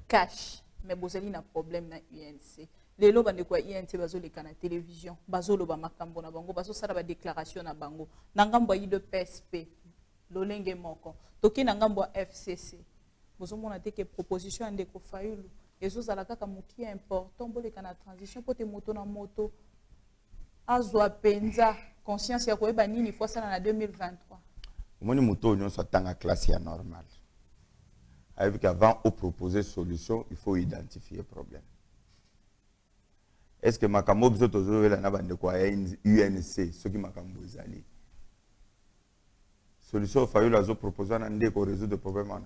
cash. Mais bozali na problème na UNC. Lelo bande kwa UNC bazo le kana télévision, bazo lo ba makambo na bango, bazo sala ba déclaration na bango. Na ngambo yi de PSP, lolenge moko. Toki na ngambo FCC. Bozo mona te ke proposition ande ko Fayulu. Ezo zala kaka muki important bo le kana transition pote moto na moto. Azwa penza conscience ya ko eba nini fois ça na 2023. Moni moto nyon so tanga classe ya normal. Avec avant de proposer solution, il faut identifier le problème. Est-ce que Makambo besoin de jouer la nabande quoi UNC, ce qui Makambo zali. Solution il faut la proposer à Ndé pour résoudre le problème.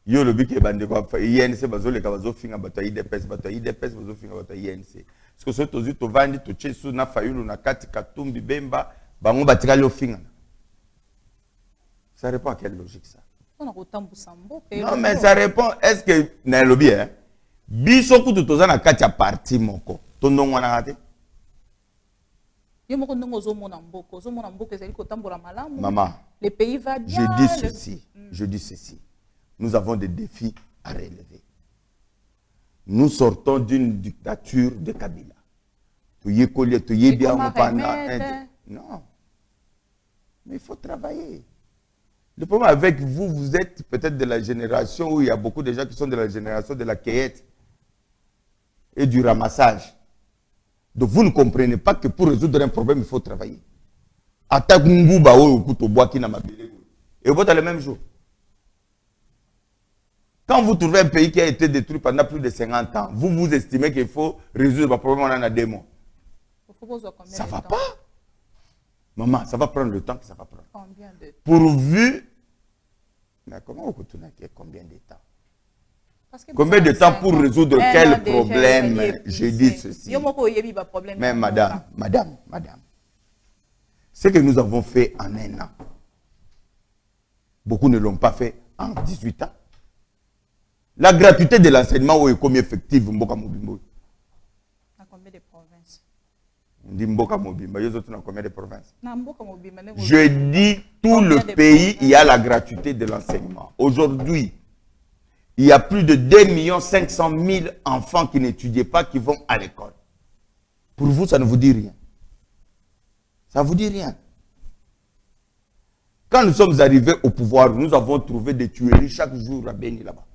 Yo le but que bande quoi UNC bazo le kabazo finga bato IDPS bazo finga bato UNC. Parce que ce tozu to vandi to chesu na fayulu na kati katumbi bemba bango batika lo finga. Ça répond à quelle logique ça? Non, mais ça répond. Est-ce que Nairobi, hein? Biso kutu toza na kati ya parti moko. Tondongo na kati. Maman, le pays va bien. Je dis ceci. Nous avons des défis à relever. Nous sortons d'une dictature de Kabila. Non. Mais il faut travailler. Le problème avec vous, vous êtes peut-être de la génération où il y a beaucoup de gens qui sont de la génération de la cueillette et du ramassage. Donc vous ne comprenez pas que pour résoudre un problème, il faut travailler. Attaque Ngouba ou Kutoboa qui n'a pas et vous êtes le même jour. Quand vous trouvez un pays qui a été détruit pendant plus de 50 ans, vous estimez qu'il faut résoudre le problème en 2 mois. Ça ne va pas. Maman, ça va prendre le temps que ça va prendre. Combien de temps? Pourvu. Mais comment vous connaissez combien de temps? Combien de temps pour résoudre quel problème? Je dis ceci. Mais madame. Ce que nous avons fait en 1 an, beaucoup ne l'ont pas fait en 18 ans. La gratuité de l'enseignement est combien effective? À combien de provinces? On dit Mboka Mobimba, il y a combien de provinces? Je dis tout le pays, il y a la gratuité de l'enseignement. Aujourd'hui, il y a plus de 2 500 000 enfants qui n'étudient pas, qui vont à l'école. Pour vous, ça ne vous dit rien. Ça ne vous dit rien. Quand nous sommes arrivés au pouvoir, nous avons trouvé des tueries chaque jour à Beni là-bas.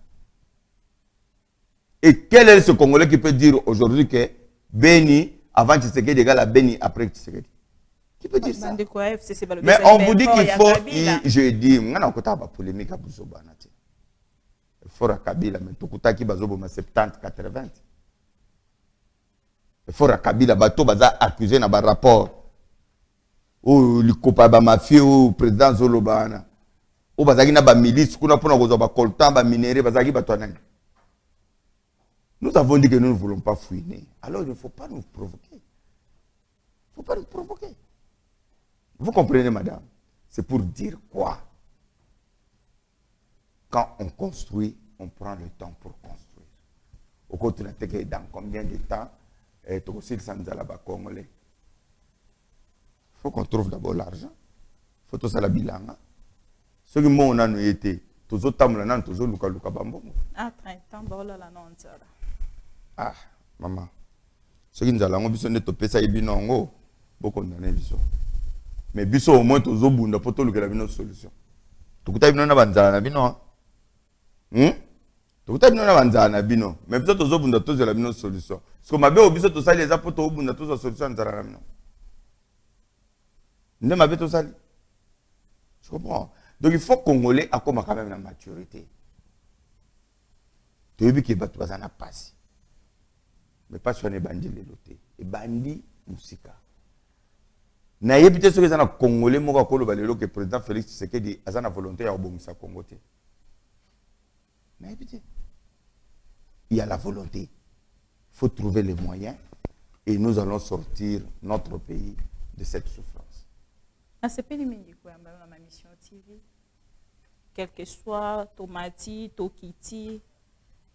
Et quel est ce Congolais qui peut dire aujourd'hui que Beni, avant Tshisekedi égale à Beni, après Tshisekedi? Qui peut dire ça? Mais on vous dit qu'il faut, je dis, on a une polémique à Bouzouba. Fora Kabila, mais Tokutaki Bazoboma 70, 80. Fora Kabila, bato baza accusé na ba rapport. Oh, le copain ba mafia, oh, président Zolobana. Oh, bazaki na ba milice, kuna pona kozo ba coltan, ba minéré, bazaki bato anani. Nous avons dit que nous ne voulons pas fouiner. Alors il ne faut pas nous provoquer. Il ne faut pas nous provoquer. Vous comprenez, madame? C'est pour dire quoi? Quand on construit, on prend le temps pour construire. Au côté de dans combien de temps il faut qu'on trouve d'abord l'argent. Il faut tout ça la bilan. Ce que moi on a été, tous autres temps là, tous autres luka bambongo. Ah, 30 ans, la non ça. Ah, maman. Ce qui nous a l'ango biso ne topé ça ibino ngo, beaucoup condamné biso. Mais biso au moins tous autres bunda pour tout luka la bino solution. Tukuta bino na banza na bino. Tukuta bino na banza na bino. Mais biso tous autres bunda tous la bino solution. Parce que mabe au biso tous ça les apoto au bunda tous la solution nzala na bino. Ne mabe tous ça. Je comprends. Donc il faut Congolais à comme quand même la maturité. Tu veux que batu bazana passe. Mais pas sur les bandits les lotés. Et bandits musika. Na yebite ce que ça na Congolais mo ko lo balelo que président Félix Tshisekedi azana volonté ya obomisa Congo te. Na yebite. Il y a la volonté. Il faut trouver les moyens et nous allons sortir notre pays de cette souffrance. C'est pas les ma mission TV. Quel que soit Tomati, Tokiti,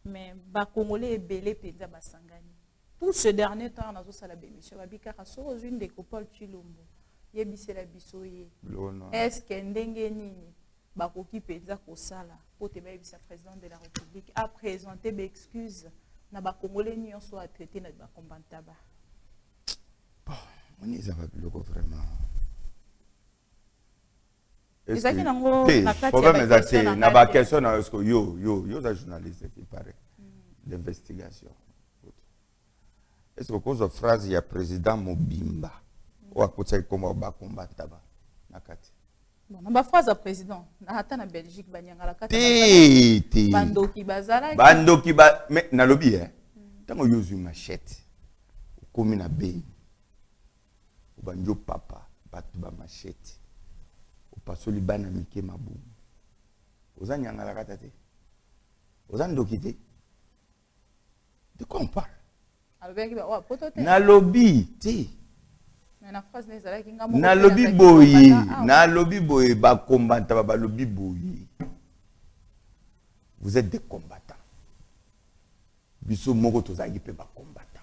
mais ba Congolais est belé peza basangani. Tout ce dernier temps, on a aussi la bémission. Babika raso une des couples Chilombo. Yebise la bisoye. Est-ce que ndenge nini bakoki peza kosala pour te yebisa président de la République a présenté des excuses na ba Congolais ni on soit traité na ba kombantaba. Bon, on y a pas vraiment. Est-ce que nango na kati ya na ba question na est-ce que yo za journaliste qui paraît d'investigation. Est-ce que cause phrase ya président Mobimba ou akotsa comme ba combattre ba na kati. Bon, na ba phrase ya président na hata na Belgique banyanga la kati. Bandoki bazala. Bandoki ba mais na lobby tango yo zu machette. Komi na be. Banjo papa batu ba machette. Pasoli bana mike mabu. Oza nyangala kata te. Oza ndoki te. De quoi on parle? Na lobby te. Na lobby boyi. Na lobby boyi ba combattant ba lobby boyi. Vous êtes des combattants. Biso moko tozaki pe ba combattants.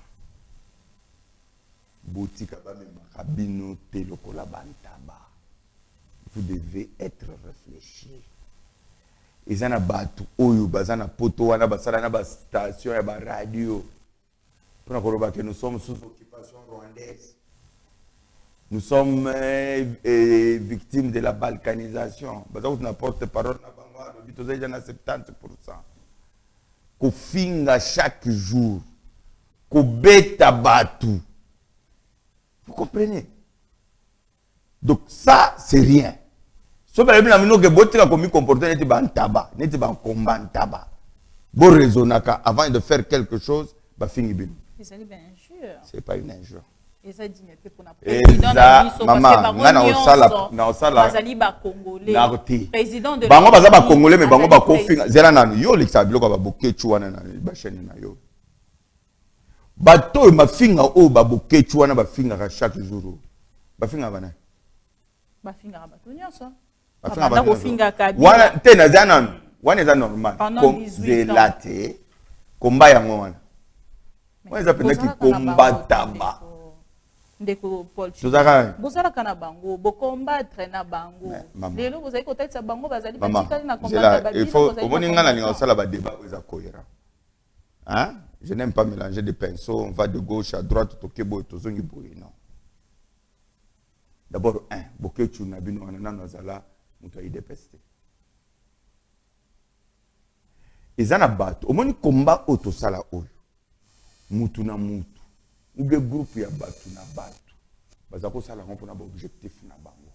Botika ba mema kabino te lokola bantaba. Vous devez être réfléchi. Ils ont battu oyo bazana poto wana basala na ba station ya ba radio. Pour qu'on que nous sommes sous occupation rwandaise. Nous sommes victimes de la balkanisation. Bazako na porte-parole na bango lobi toza na 70%. Ko finga chaque jour. Ko beta batu. Vous comprenez? Donc ça c'est rien. So ba bina mino ke botika komi comporter neti ba ntaba, neti ba combat ntaba. Bon raisonnaka avant de faire quelque chose, ba fingi bin. C'est une injure. C'est pas une injure. Et ça dit mais pour na président na biso maman, na osala bazali ba congolais. Président de bango baza ba congolais mais bango ba kofinga zela nanu yo lekisa biloko ba bokechu wana na ba chaîne na yo. Bato ma finga o ba bokechu wana ba finga chaque jour. Ba finga bana. Ba finga ba tonya ça. Ba finga kabila. Wana tena zana wana za normal. Comme zelate komba ya ngwana. Wana za penda ki kombataba. Ndeko Paul Tuzaka bozala kana bango bo combattre na bango lelo bozali kotetsa bango bazali batikali na combattre ba il faut au moins ngana ni osala ba débat za cohérent. Hein? Je n'aime pas mélanger des pinceaux, on va de gauche à droite tokebo tozongi boye non. D'abord bokechu na bino wana nazala muto aide peste. Ezana bato au moins combat autosala oyo. Mutu na mutu. Ou bien groupe ya batu na batu. Bazako sala ngompo na ba objectif na bango.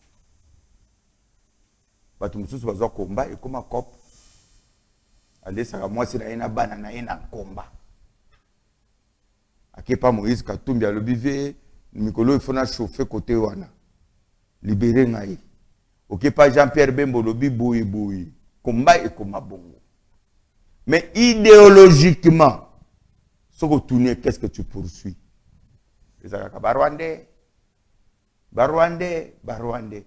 Batu mususu bazwa komba et comme cop. Allez, ça moi c'est na banana na combat. Akepa Moïse Katumbi alobivé, mikolo il faut na chauffer côté wana. Libérer ngai. Okepa Jean-Pierre Bembo lobi boui. Combat et combat bongo. Mais idéologiquement, ce que tu n'es, qu'est-ce que tu poursuis? Les Arabes, Barwandais.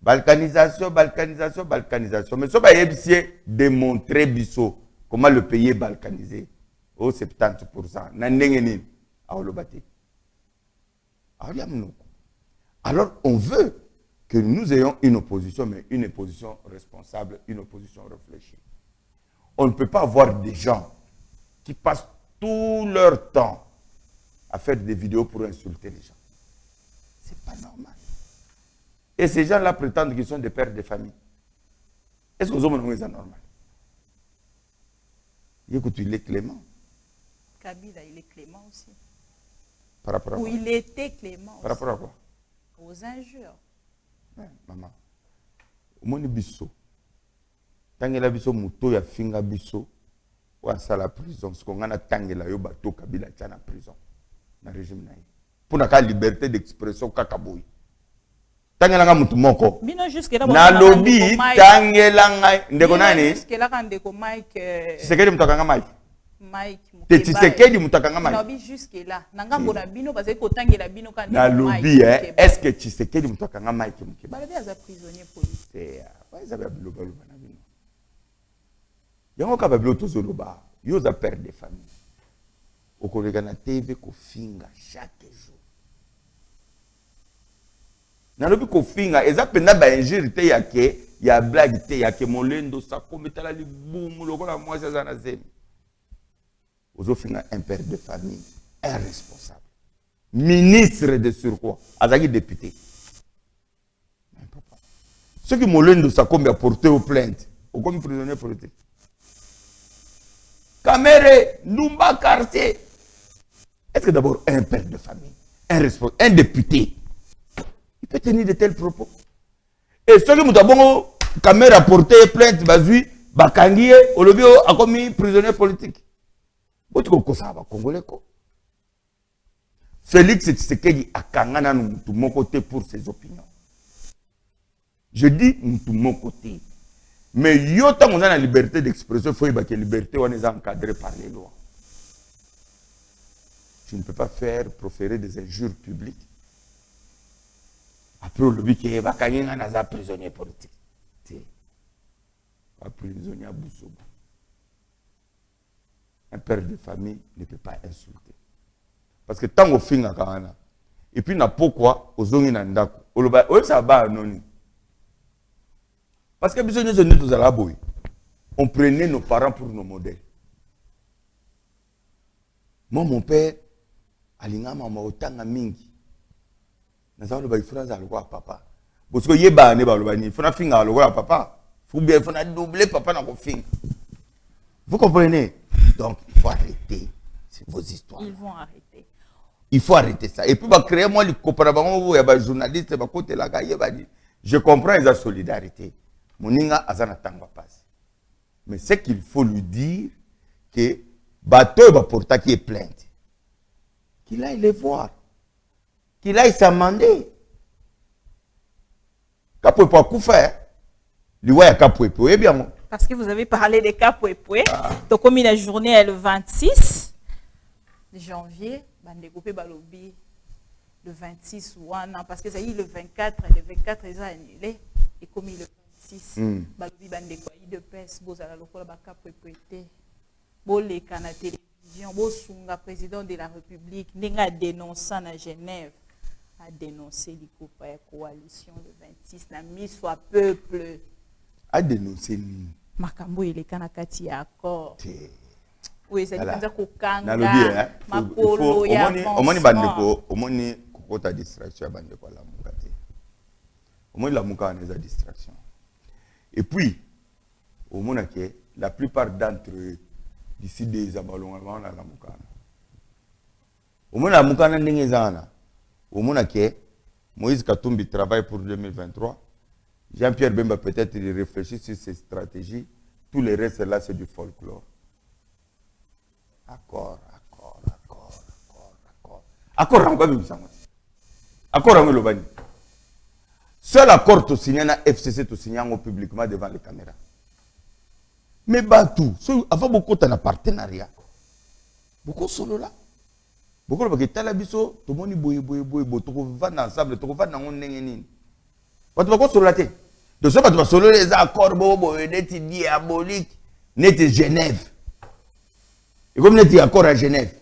Balkanisation. Mais ça va démontrer biso comment le pays est balkanisé. Au 70%. Alors, on veut que nous ayons une opposition, mais une opposition responsable, une opposition réfléchie. On ne peut pas avoir des gens qui passent tout leur temps à faire des vidéos pour insulter les gens. Ce n'est pas normal. Et ces gens-là prétendent qu'ils sont des pères de famille. Est-ce que vous avez c'est normal? Écoute, il est clément. Kabila, il est clément aussi. Par rapport à quoi? Ou il était clément. Par rapport à quoi? Aux injures. Ouais, maman. Au moins, biso. Tangela biso muto ya finga biso. Ou à la prison. Ce qu'on a tangela yo bato Kabila tient en prison. Dans le régime naï. Pour la liberté d'expression kakaboui. Tangela mutu moko. Bino jusque là. Na lobby tangela ndeko nani? Jusque là quand ndeko Mike. Tshisekedi mutaka Mike. Mike. Te Tshisekedi mutaka Mike. Na lobby jusque là. Nangambo na bino parce que tangela bino quand. Na lobby est-ce que Tshisekedi mutaka Mike mukeba? Balobi aza prisonnier politique. C'est ouais ça va bloquer le bana bino. Yango ka babilo tozoloba. Yo za père de famille. Okoleka na TV ko finga chaque jour. Nalobi ko finga eza penda ba injure te yake ya blague te yake molendo sa kometala libumu lokola mwasi aza na zemi. Ozo finga un père de famille, un responsable, ministre de surcroît, azaki député. Ceux qui molendo sa kombi a porté aux plaintes, au comme prisonnier politique. Kamere, Numba quartier. Est-ce que d'abord un père de famille, un responsable, un député, il peut tenir de tels propos? Et ceux qui m'ont Kamere a porté plainte, Bazui, Bakangie, Olobio a commis prisonnier politique. Congolais. Félix Tshisekedi a kangana de mon côté pour ses opinions. Je dis de mon côté. Mais yo tant on a la liberté d'expression, il faut que la liberté soit encadrée par les lois. Tu ne peux pas proférer des injures publiques. Après, le but qui est un prisonnier politique. Pas prisonnier à Boussobo. Un père de famille ne peut pas insulter. Parce que tant qu'on finit à Kahana, et puis n'a pourquoi aux zones n'andako, ça va anonyme. Parce que on prenait nos parents pour nos modèles. Moi, mon père, alinga mama otanga mingi. Naza lo ba ifuraza aloko papa. Parce que yeba ne ba lo ba ni funa finga aloko papa. Faut bien funa doubler papa na ko finga. Vous comprenez? Donc, il faut arrêter vos histoires. Ils vont arrêter. Il faut arrêter ça. Et puis, créer moi, les journalistes, je comprends la solidarité. Moninga azana tangwa passe. Mais c'est qu'il faut lui dire que bateau va porter qui est plainte. Qu'il aille les voir. Qu'il aille s'amender. Kapoué pas coup faire. Lui, ouais, kapoué, bien. Parce que vous avez parlé des cas poué. Donc, comme la journée est le 26 janvier, on découpé Balobi le 26 ou un an, parce que ça y est, le 24 ils ont annulé. Et comme il le 26, Balobi bande de peste, vous allez le cas poué. Vous les canaux télévision, vous sunga président de la République, n'a dénoncé à Genève, a dénoncé la coalition le 26, n'a mis soit peuple. A dénoncé makambo elekana kati ya accord. Oui, c'est dire ko kanga. Makolo ya omoni bandeko, omoni kokota distraction ya bandeko la mukate. Omoni la muka na distraction. Et puis omona que la plupart d'entre eux d'ici des abalonga na la muka. Omona la muka na ndenge zana. Omona que Moïse Katumbi travaille pour 2023. Jean-Pierre Bemba peut-être il réfléchit sur ses stratégies Tout le reste là, c'est du folklore. Accord. Accord, on va même ça. Accord, on va le bannir. Seul accord, tu signes na FCC, tu signes publiquement devant les caméras. Mais tout, avant beaucoup de partenariat. Beaucoup solo là. Beaucoup de gens talabiso, tout le monde boye, tu vas ensemble, tu vas dans un nengeni. Tu vas solo là. De ce fait, tu vas solo les accords, net diabolique, net Genève. Et comme net accord à Genève.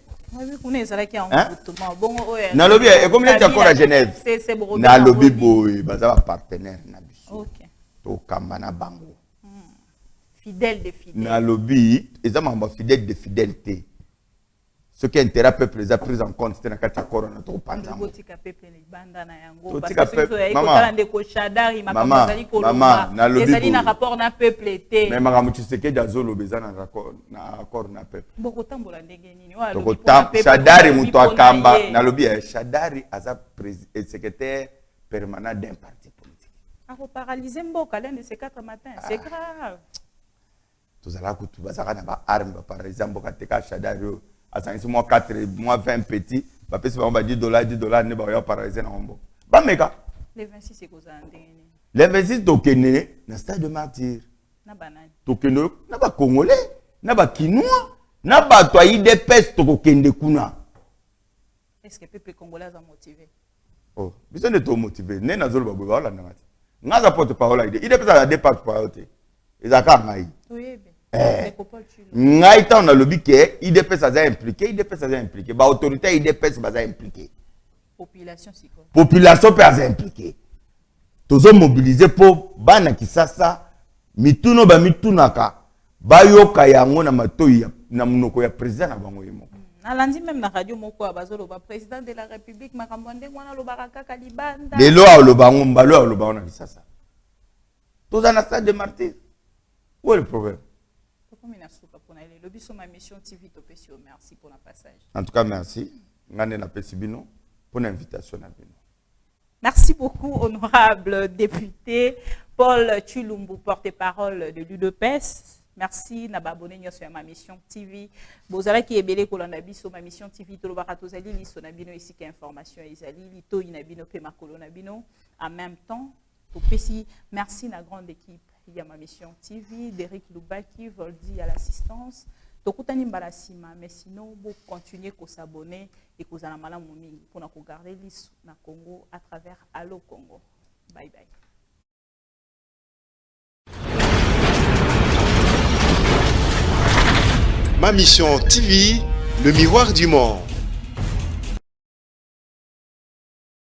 Nalobi, et comme net accord à Genève. Nalobi boy, baza partenaire na biso. To kambana bango. Fidèle de fidèle. Nalobi, ils ont fidèle de fidélité. Ce qui intéresse le peuple, les a pris en compte, c'était dans le accord na to panza. Maman, nalobi na rapport na peuple été. Mais mara mutiseke dazolo beza na accord na peuple. Bokotambola ndenge nini? Shadari muto akamba, nalobi Shadari aza secrétaire permanent d'un parti politique. A paralyser Mboka l'un de ces 4 matins, c'est grave. Tous à la coutu bazaka na ba arme par exemple Mboka teka Shadari. À 4 mois 20 petits, va payer $10 ne va paralyser na Mboka. Ba meka. Les 26 c'est quoi ça ndenge? Les 26 tokene na stade de martyr. Na banane. Tokene na ba congolais, na ba kinois, na ba to IDPS tokende kuna. Est-ce que le peuple congolais est motivé? Oh, besoin de te motiver. Ne na zolo ba boba la ngati. Ngaza porte-parole ide. IDPS a des porte-parole te. Ezaka ngai. Oui. Ngai ta on a lobby que IDPS a impliqué, IDPS a impliqué. Ba autorité IDPS ba impliqué. Population c'est quoi? Population peut a impliqué. Tozo mobiliser pour bana kisasa mituno ba mitunaka ba yoka yango na matoyi na munoko ya président na bango yemo. Alandi même na radio moko abazolo ba président de la République makambonde mwana lobaka kaka libanda. Lelo a lobango mbalo a lobango na kisasa. Toza na stade de martyr. Où est le problème? Merci pour le passage. En tout cas, merci. Pour l'invitation. Merci beaucoup, honorable député Paul Tshilumbu, porte-parole de l'UDPS. Merci d'abonner sur ma mission TV. Bozala qui est belé kolanda sur ma mission TV to barato zali li sonabino ici qui information ezali li to inabino pe makolona bino en même temps. Merci la grande équipe. Il y a ma mission TV, Derek Lubaki, Voldi à l'assistance. Tokutani Mbalasima, mais sinon, vous continuez à s'abonner et que vous allez mal pour nous regarder l'IS na Congo à travers Allo Congo. Bye bye. Ma mission TV, le miroir du monde.